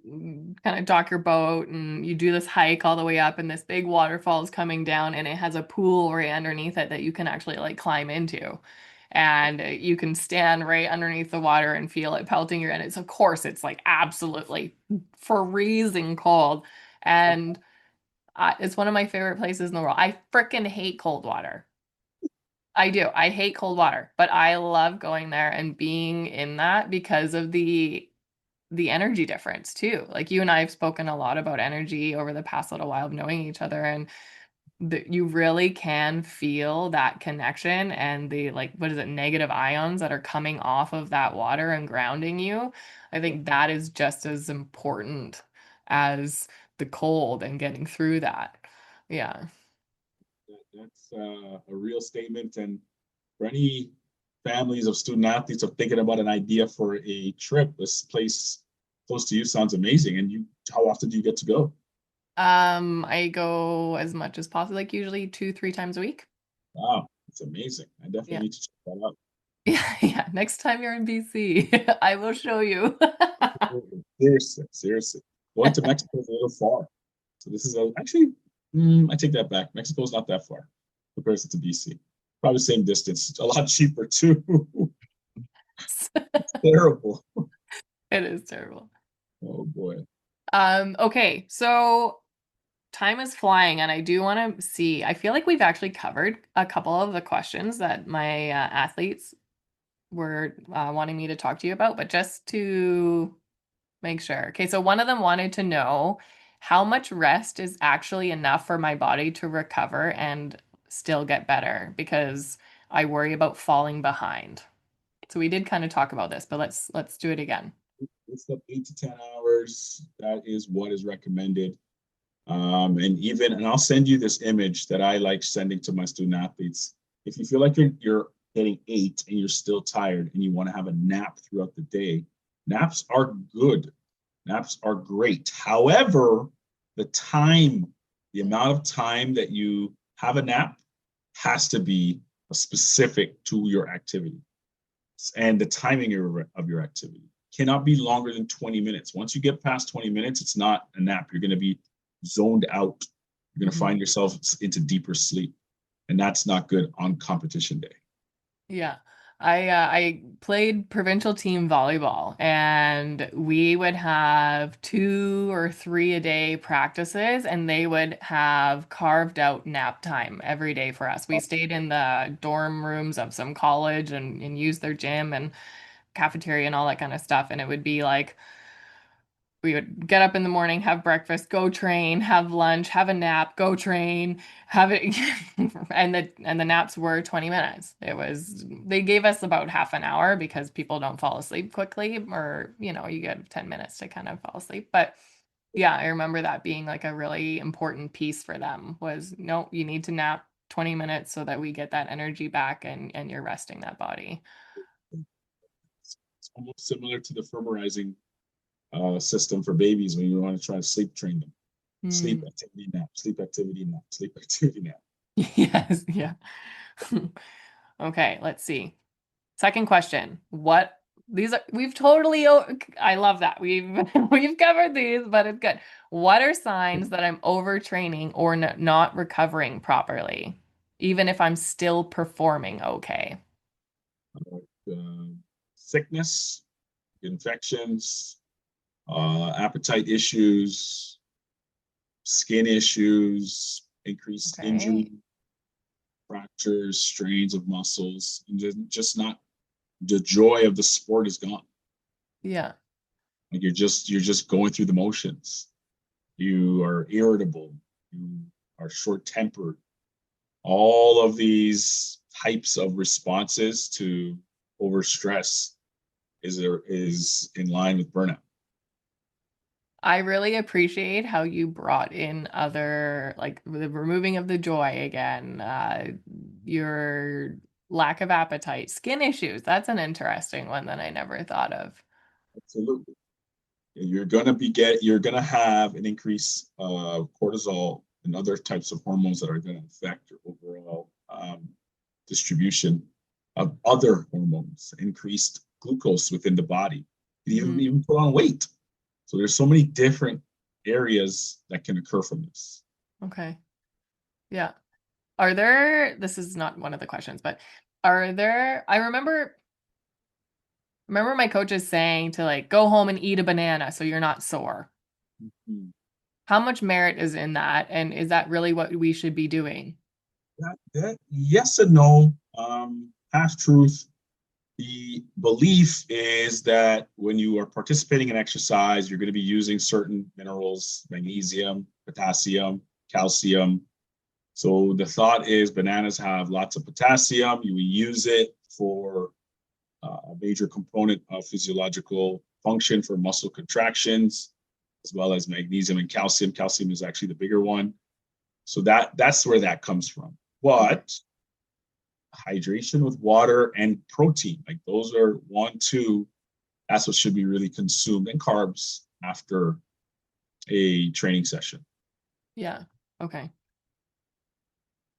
kind of dock your boat and you do this hike all the way up and this big waterfall is coming down and it has a pool right underneath it that you can actually like climb into. And you can stand right underneath the water and feel it pelting your and it's of course it's like absolutely freezing cold. And it's one of my favorite places in the world. I freaking hate cold water. I do. I hate cold water, but I love going there and being in that because of the energy difference too. Like you and I have spoken a lot about energy over the past little while of knowing each other and you really can feel that connection and the like what is it negative ions that are coming off of that water and grounding you. I think that is just as important as the cold and getting through that. Yeah. That's a real statement. And for any families of student athletes of thinking about an idea for a trip, this place close to you sounds amazing. And how often do you get to go? I go as much as possible, like usually 2, 3 times a week. Wow, it's amazing. I definitely Yeah. need to check that out. Yeah, yeah. Next time you're in BC, I will show you. Seriously, seriously. Going to Mexico is a little far. So this is actually, I take that back. Mexico's not that far compared to BC. Probably the same distance. It's a lot cheaper too. Terrible. It is terrible. Oh boy. Okay, so time is flying, and I do want to see. I feel like we've actually covered a couple of the questions that my athletes were wanting me to talk to you about, but just to make sure. Okay, so one of them wanted to know how much rest is actually enough for my body to recover and still get better because I worry about falling behind. So we did kind of talk about this, but let's do it again. It's up 8 to 10 hours. That is what is recommended. And I'll send you this image that I like sending to my student athletes. If you feel like you're getting 8 and you're still tired and you want to have a nap throughout the day, naps are good. Naps are great. However, the time, the amount of time that you have a nap has to be specific to your activity and the timing of your activity cannot be longer than 20 minutes. Once you get past 20 minutes, it's not a nap. You're going to be zoned out. You're going to Mhm. find yourself into deeper sleep. And that's not good on competition day. Yeah. I played provincial team volleyball and we would have 2 or 3 a day practices and they would have carved out nap time every day for us. We stayed in the dorm rooms of some college and used their gym and cafeteria and all that kind of stuff. And it would be like we would get up in the morning, have breakfast, go train, have lunch, have a nap, go train, have it and the naps were 20 minutes. It was they gave us about half an hour because people don't fall asleep quickly or you get 10 minutes to kind of fall asleep. But yeah, I remember that being like a really important piece for them was no, you need to nap 20 minutes so that we get that energy back and you're resting that body. It's almost similar to the firmerizing system for babies when you want to try to sleep train them. Sleep Mm. activity nap, sleep activity nap, sleep activity nap. Yes, yeah. Okay, let's see. Second question. What these are we've totally I love that. We've covered these, but it's good. What are signs that I'm overtraining or not recovering properly, even if I'm still performing okay? Uh, Sickness, infections, appetite issues, skin issues, increased injury, Okay. fractures, strains of muscles, and just not the joy of the sport is gone. Yeah. Like you're just going through the motions. You are irritable. You are short tempered. All of these types of responses to overstress is in line with burnout. I really appreciate how you brought in other, like the removing of the joy again, your lack of appetite, skin issues. That's an interesting one that I never thought of. Absolutely. You're gonna have an increase of cortisol and other types of hormones that are going to affect your overall distribution of other hormones, increased glucose within the body, you Hmm. even put on weight. So there's so many different areas that can occur from this. Okay. Yeah. This is not one of the questions, but I remember my coaches saying to like go home and eat a banana so you're not sore. Mhm. How much merit is in that? And is that really what we should be doing? That yes and no. Half truth. The belief is that when you are participating in exercise, you're going to be using certain minerals, magnesium, potassium, calcium. So the thought is bananas have lots of potassium. You will use it for a major component of physiological function for muscle contractions, as well as magnesium and calcium. Calcium is actually the bigger one. So that's where that comes from. Okay. But hydration with water and protein, like those are one, two. That's what should be really consumed, and carbs after a training session. Yeah. Okay.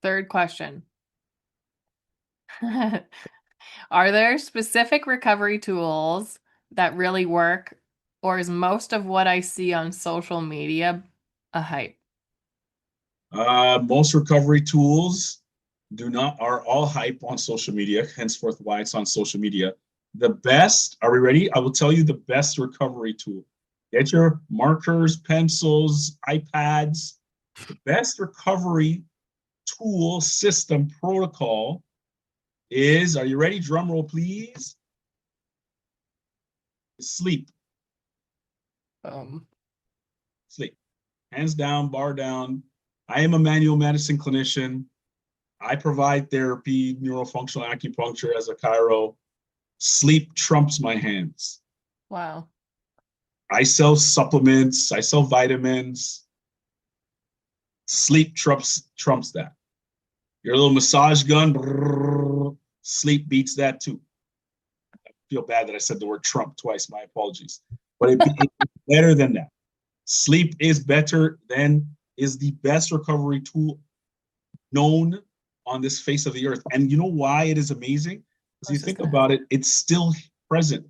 Third question. Are there specific recovery tools that really work Or is most of what I see on social media a hype? Most recovery tools are all hype on social media, henceforth why it's on social media. The best, are we ready? I will tell you the best recovery tool. Get your markers, pencils, iPads. The best recovery tool, system, protocol is, are you ready? Drum roll, please. Sleep. Um, Sleep. Hands down, bar down. I am a manual medicine clinician. I provide therapy, neurofunctional acupuncture as a chiro. Sleep trumps my hands. wow. I sell supplements, I sell vitamins. Sleep trumps that. Your little massage gun, brrr, sleep beats that too. I feel bad that I said the word Trump twice. My apologies. But it's better than that. Sleep is better than is the best recovery tool known on this face of the earth. And you know why it is amazing? Because I you was just think gonna ask. about it, it's still present.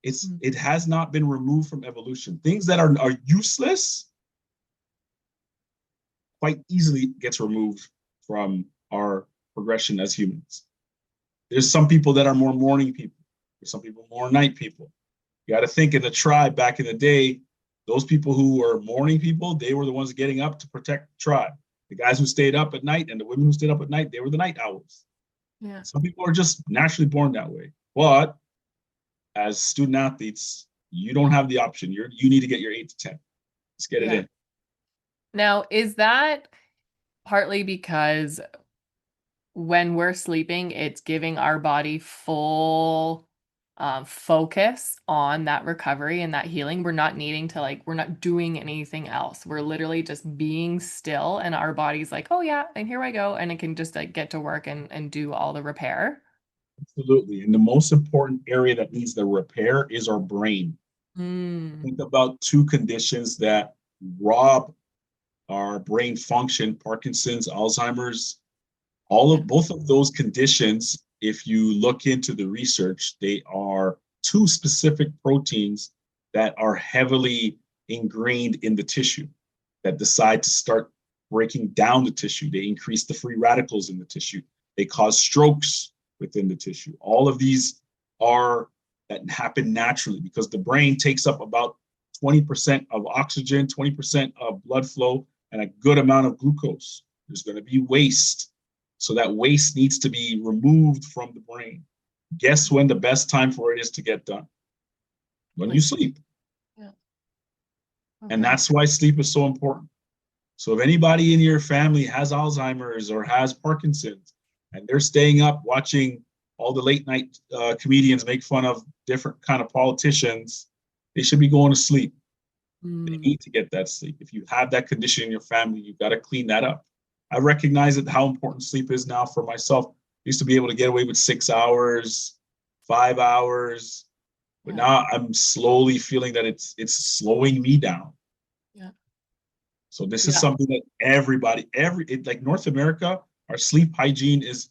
Mm. It has not been removed from evolution. Things that are useless quite easily gets removed from our progression as humans. There's some people that are more morning people. There's some people more night people. You got to think in the tribe back in the day, those people who were morning people, they were the ones getting up to protect the tribe. The guys who stayed up at night and the women who stayed up at night, they were the night owls. Yeah. Some people are just naturally born that way. But as student athletes, you don't have the option. You need to get your 8 to 10. Let's get it Yeah. in. Now, is that partly because when we're sleeping, it's giving our body full focus on that recovery and that healing? We're not needing to we're not doing anything else. We're literally just being still, and our body's like, oh yeah, and here I go. And it can just get to work and do all the repair. Absolutely. And the most important area that needs the repair is our brain. Mm. Think about two conditions that rob our brain function: Parkinson's, Alzheimer's. Yeah. Both of those conditions, if you look into the research, they are two specific proteins that are heavily ingrained in the tissue that decide to start breaking down the tissue. They increase the free radicals in the tissue. They cause strokes within the tissue. All of these are that happen naturally because the brain takes up about 20% of oxygen, 20% of blood flow, and a good amount of glucose. There's going to be waste. So that waste needs to be removed from the brain. Guess when the best time for it is to get done? When you Like, sleep. yeah. And Okay. that's why sleep is so important. So if anybody in your family has Alzheimer's or has Parkinson's and they're staying up watching all the late night comedians make fun of different kind of politicians, they should be going to sleep. They Mm. need to get that sleep. If you have that condition in your family, you've got to clean that up. I recognize that how important sleep is now for myself. I used to be able to get away with 6 hours, 5 hours, but Yeah. now I'm slowly feeling that it's slowing me down. Yeah. So this is Yeah. something that like North America, our sleep hygiene is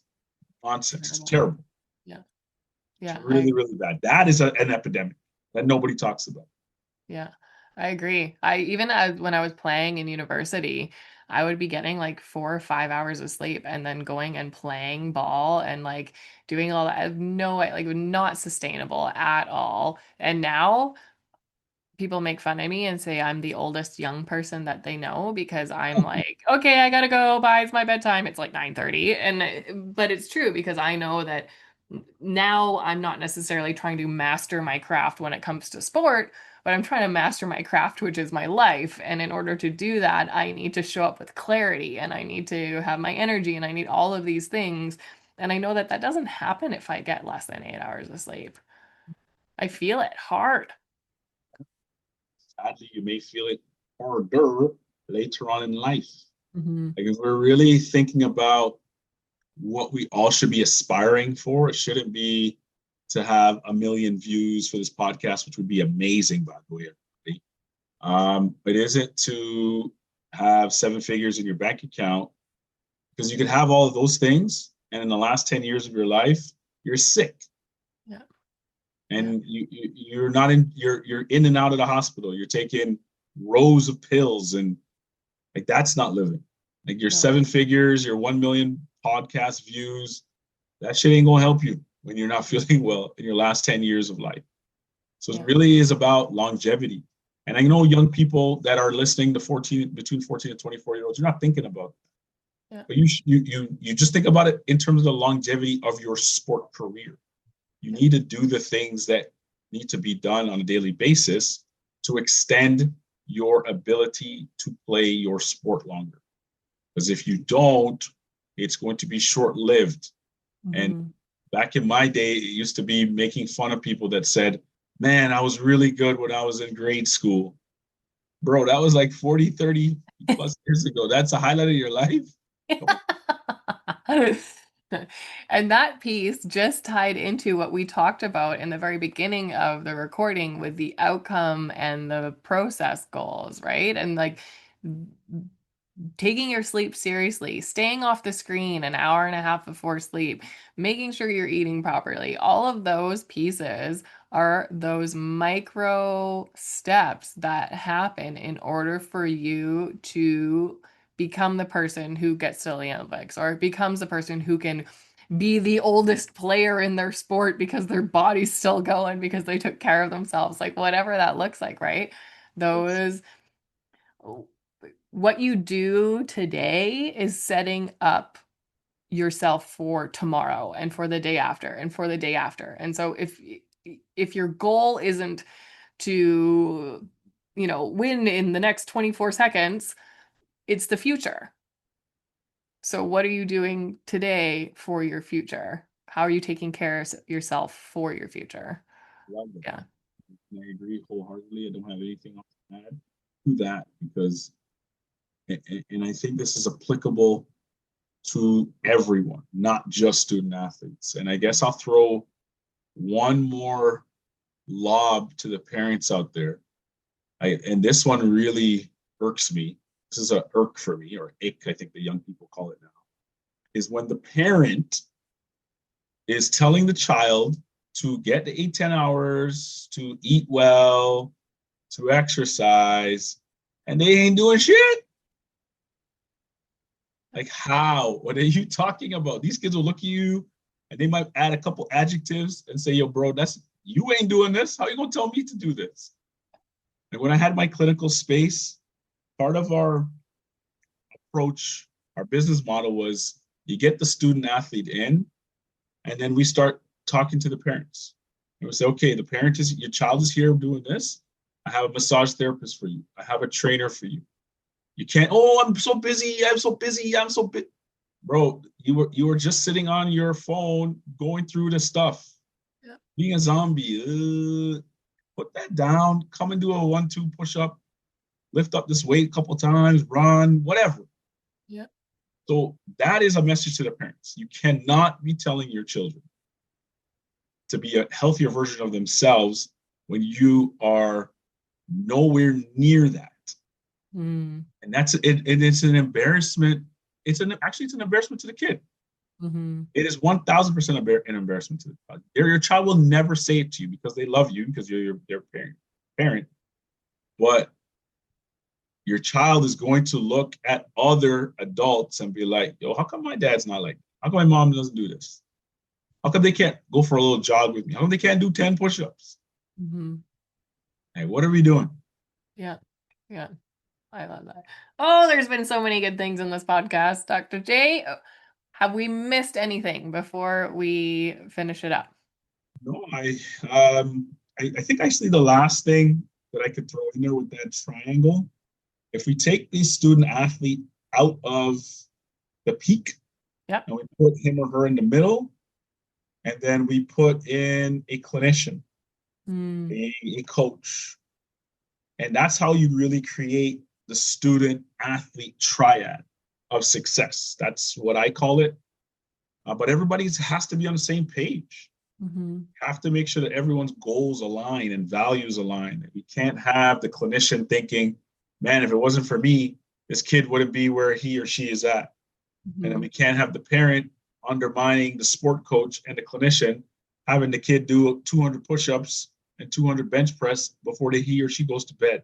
nonsense. It's Terrible. terrible. Yeah. It's Yeah. really, really bad. That is an epidemic that nobody talks about. Yeah, I agree. I even as when I was playing in university, I would be getting like 4 or 5 hours of sleep and then going and playing ball and doing all that. I have no way, not sustainable at all. And now people make fun of me and say I'm the oldest young person that they know because I'm like, okay, I gotta go. Bye. It's my bedtime. It's like 9:30. But it's true because I know that now I'm not necessarily trying to master my craft when it comes to sport, but I'm trying to master my craft, which is my life. And in order to do that, I need to show up with clarity and I need to have my energy and I need all of these things. And I know that that doesn't happen if I get less than 8 hours of sleep. I feel it hard. Sadly, you may feel it harder later on in life. Hmm. Like if we're really thinking about what we all should be aspiring for, it shouldn't be to have 1 million views for this podcast, which would be amazing, by the way, everybody. But is it to have 7 figures in your bank account? Because you could have all of those things, and in the last 10 years of your life, you're sick. Yeah. Yeah. and you're not in, you're in and out of the hospital. You're taking rows of pills, and like that's not living. Like your No. 7 figures, your 1 million podcast views, that shit ain't gonna help you when you're not feeling well in your last 10 years of life. So it Yeah. really is about longevity. And I know young people that are listening to 14, between 14 and 24-year-olds, you're not thinking about it. Yeah. But you just think about it in terms of the longevity of your sport career. You Yeah. need to do the things that need to be done on a daily basis to extend your ability to play your sport longer. Because if you don't, it's going to be short-lived. And Mm-hmm. back in my day, it used to be making fun of people that said, man, I was really good when I was in grade school. Bro, that was like 40, 30 plus years ago. That's a highlight of your life. And that piece just tied into what we talked about in the very beginning of the recording with the outcome and the process goals, right? And like taking your sleep seriously, staying off the screen an hour and a half before sleep, making sure you're eating properly. All of those pieces are those micro steps that happen in order for you to become the person who gets to the Olympics or becomes the person who can be the oldest player in their sport because their body's still going because they took care of themselves, like whatever that looks like, right? Those what you do today is setting up yourself for tomorrow and for the day after and for the day after. And so if your goal isn't to, win in the next 24 seconds, it's the future. So what are you doing today for your future? How are you taking care of yourself for your future? Love it. Yeah. And I agree wholeheartedly. I don't have anything else to add to that because, and I think this is applicable to everyone, not just student athletes. And I guess I'll throw one more lob to the parents out there. And this one really irks me. This is a irk for me, or ick, I think the young people call it now, is when the parent is telling the child to get the 8, 10 hours, to eat well, to exercise, and they ain't doing shit. Like, how? What are you talking about? These kids will look at you and they might add a couple adjectives and say, yo, bro, that's you ain't doing this. How are you gonna tell me to do this? And when I had my clinical space, part of our approach, our business model was you get the student athlete in, and then we start talking to the parents. And we say, okay, the parent is your child is here doing this. I have a massage therapist for you. I have a trainer for you. You can't, oh, I'm so busy. I'm so busy. I'm so busy. Bro, you were just sitting on your phone going through the stuff, Yeah. being a zombie. Put that down. Come and do a 1-2 push-up. Lift up this weight a couple times. Run, whatever. Yeah. So that is a message to the parents. You cannot be telling your children to be a healthier version of themselves when you are nowhere near that. Mm. And that's it. And it's an embarrassment. It's an embarrassment to the kid. Mm-hmm. It is 1,000% an embarrassment to the child. Your child will never say it to you because they love you because you're their parent. But your child is going to look at other adults and be like, yo, how come my dad's not like, how come my mom doesn't do this? How come they can't go for a little jog with me? How come they can't do 10 push-ups? Mm-hmm. Hey, what are we doing? Yeah. Yeah. I love that. Oh, there's been so many good things in this podcast, Dr. J. Have we missed anything before we finish it up? No, I think actually the last thing that I could throw in there with that triangle, if we take the student athlete out of the peak Yep. and we put him or her in the middle, and then we put in a clinician, Mm. a coach, and that's how you really create the student athlete triad of success. That's what I call it. But everybody has to be on the same page. Mm-hmm. Have to make sure that everyone's goals align and values align. We can't have the clinician thinking, man, if it wasn't for me, this kid wouldn't be where he or she is at. And then Mm-hmm. we can't have the parent undermining the sport coach and the clinician having the kid do 200 push-ups and 200 bench press before he or she goes to bed.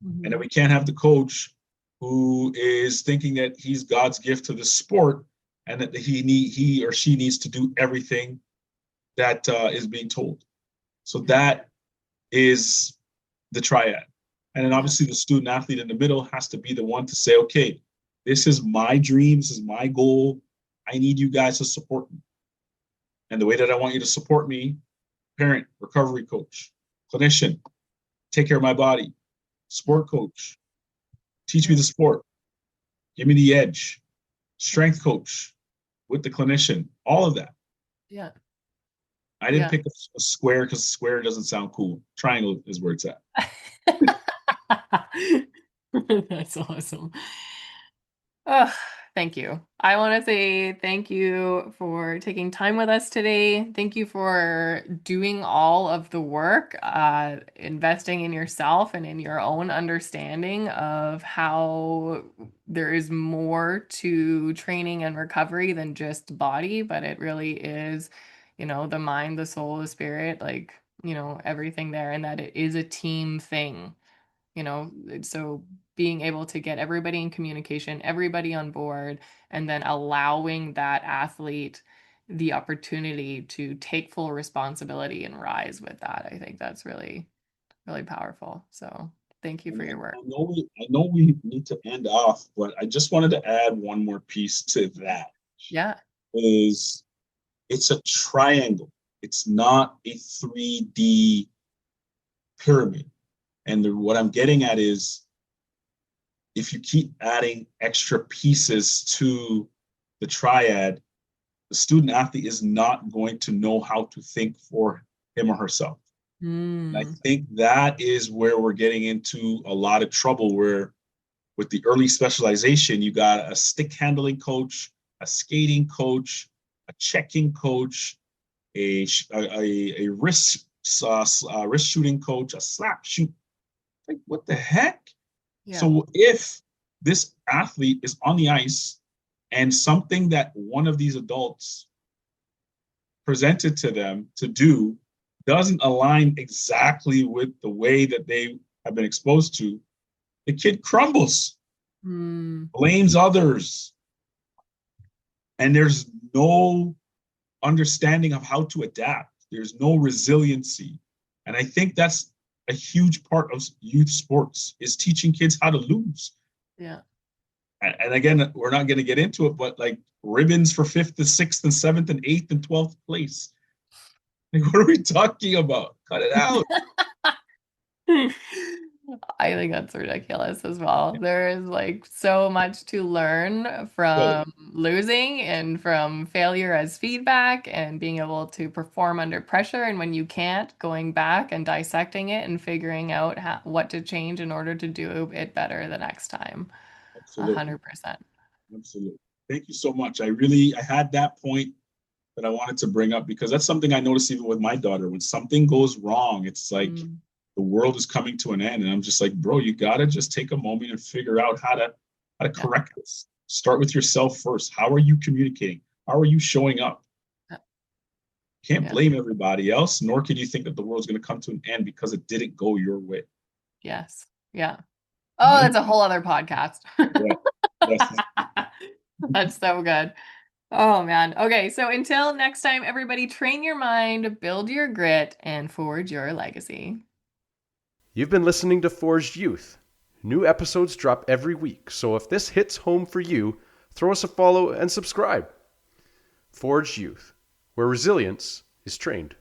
And then Mhm. we can't have the coach who is thinking that he's God's gift to the sport and that he or she needs to do everything that is being told. So Yeah. that is the triad. And then Yeah. obviously the student athlete in the middle has to be the one to say, okay, this is my dream, this is my goal. I need you guys to support me. And the way that I want you to support me, parent, recovery coach, clinician, take care of my body, Yeah. sport coach, teach me Yeah. the sport, give me the edge, strength Yes. coach with the clinician, all of that. Yeah. I didn't Yeah. pick a square because square doesn't sound cool. Triangle is where it's at. That's awesome. Oh, thank you. I want to say thank you for taking time with us today. Thank you for doing all of the work, investing in yourself and in your own understanding of how there is more to training and recovery than just body, but it really is, the mind, the soul, the spirit, like, everything there, and that it is a team thing. So being able to get everybody in communication, everybody on board, and then allowing that athlete the opportunity to take full responsibility and rise with that. I think that's really, really powerful. So thank you And for your work. I know we need to end off, but I just wanted to add one more piece to that. Yeah. Is it's a triangle. It's not a 3D pyramid. And what I'm getting at is if you keep adding extra pieces to the triad, the student athlete is not going to know how to think for him or herself. And I Mm, think that is where we're getting into a lot of trouble where with the early specialization, you got a stick handling coach, a skating coach, a checking coach, a wrist shooting coach, a slap shoot. Like, what the heck? yeah. So if this athlete is on the ice and something that one of these adults presented to them to do doesn't align exactly with the way that they have been exposed to, the kid crumbles, Mm, blames others, and there's no understanding of how to adapt. There's no resiliency. And I think that's a huge part of youth sports is teaching kids how to lose. yeah. And again, we're not going to get into it, but like ribbons for fifth and sixth and seventh and eighth and 12th place. Like, what are we talking about? Cut it out. I think that's ridiculous as well. There is like so much to learn Well, from losing and from failure as feedback and being able to perform under pressure. And when you can't, going back and dissecting it and figuring out what to change in order to do it better the next time. absolutely. 100%. Absolutely. Thank you so much. I had that point that I wanted to bring up because that's something I notice even with my daughter. When something goes wrong, it's like Mm, the world is coming to an end. And I'm just like, bro, you gotta just take a moment and figure out how to yeah. correct this. Start with yourself first. How are you communicating? How are you showing up? Yeah. Can't Yeah. blame everybody else, nor can you think that the world's gonna come to an end because it didn't go your way. Yes. Yeah. All Oh, right. that's a whole other podcast. Yeah. Yes. That's so good. Oh man. Okay, so until next time, everybody train your mind, build your grit, and forge your legacy. You've been listening to Forged Youth. New episodes drop every week, so if this hits home for you, throw us a follow and subscribe. Forged Youth, where resilience is trained.